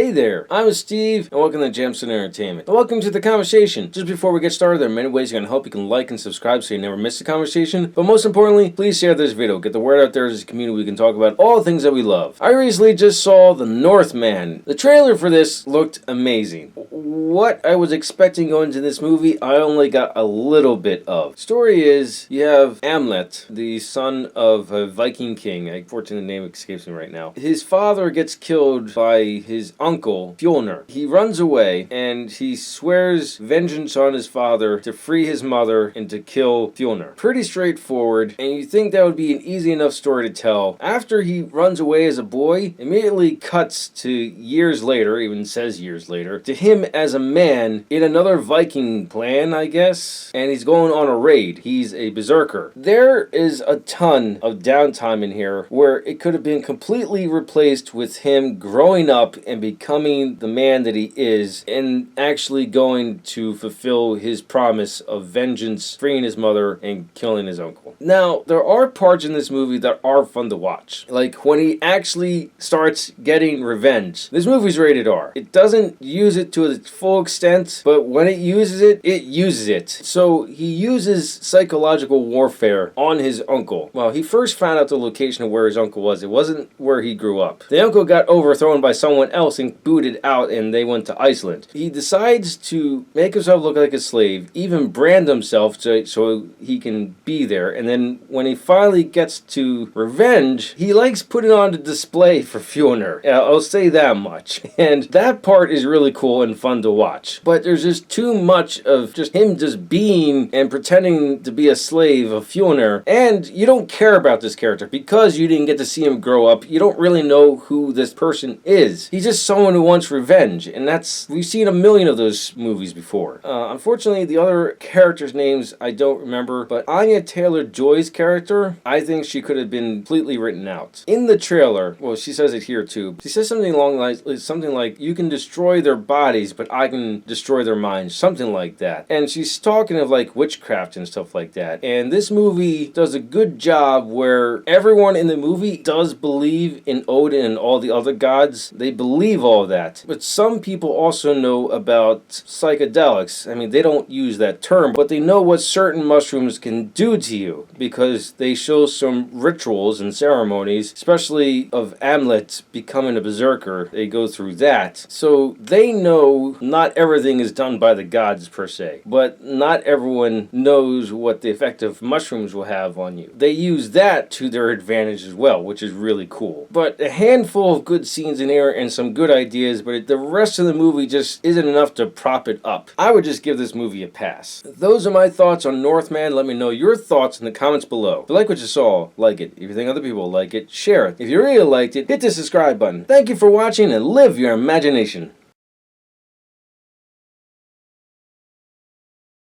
Hey there, I'm Steve, and welcome to Jamsin Entertainment. And welcome to the conversation. Just before we get started, there are many ways you can help. You can like and subscribe so you never miss a conversation. But most importantly, please share this video. Get the word out there as a community. We can talk about all the things that we love. I recently just saw The Northman. The trailer for this looked amazing. What I was expecting going into this movie, I only got a little bit of. Story is, you have Amlet, the son of a Viking king. Unfortunately, the name escapes me right now. His father gets killed by his uncle, Fjolnir. He runs away and he swears vengeance on his father to free his mother and to kill Fjolnir. Pretty straightforward, and you think that would be an easy enough story to tell. After he runs away as a boy, immediately cuts to years later, even says years later, to him as a man in another Viking clan, I guess, and he's going on a raid. He's a berserker. There is a ton of downtime in here where it could have been completely replaced with him growing up and becoming the man that he is and actually going to fulfill his promise of vengeance, freeing his mother and killing his uncle. Now, there are parts in this movie that are fun to watch. Like when he actually starts getting revenge. This movie's rated R. It doesn't use it to its full extent, but when it uses it, it uses it. So he uses psychological warfare on his uncle. Well, he first found out the location of where his uncle was. It wasn't where he grew up. The uncle got overthrown by someone else and booted out, and they went to Iceland. He decides to make himself look like a slave, even brand himself so he can be there, and then when he finally gets to revenge, he likes putting on a display for Fjolnir. I'll say that much. And that part is really cool and fun to watch. But there's just too much of just him just being and pretending to be a slave of Fjolnir, and you don't care about this character because you didn't get to see him grow up. You don't really know who this person is. He's just someone who wants revenge, and we've seen a million of those movies before. Unfortunately, the other characters' names I don't remember, but Anya Taylor-Joy's character, I think she could have been completely written out. In the trailer, well, she says it here too. She says something along something like, "You can destroy their bodies, but I can destroy their minds," something like that. And she's talking of like witchcraft and stuff like that. And this movie does a good job where everyone in the movie does believe in Odin and all the other gods. They believe all that. But some people also know about psychedelics. I mean, they don't use that term, but they know what certain mushrooms can do to you because they show some rituals and ceremonies, especially of Amlet becoming a berserker. They go through that. So they know not everything is done by the gods per se, but not everyone knows what the effect of mushrooms will have on you. They use that to their advantage as well, which is really cool. But a handful of good scenes in here and some good ideas, but the rest of the movie just isn't enough to prop it up. I would just give this movie a pass. Those are my thoughts on Northman. Let me know your thoughts in the comments below. If you like what you saw, like it. If you think other people like it, share it. If you really liked it, hit the subscribe button. Thank you for watching and live your imagination.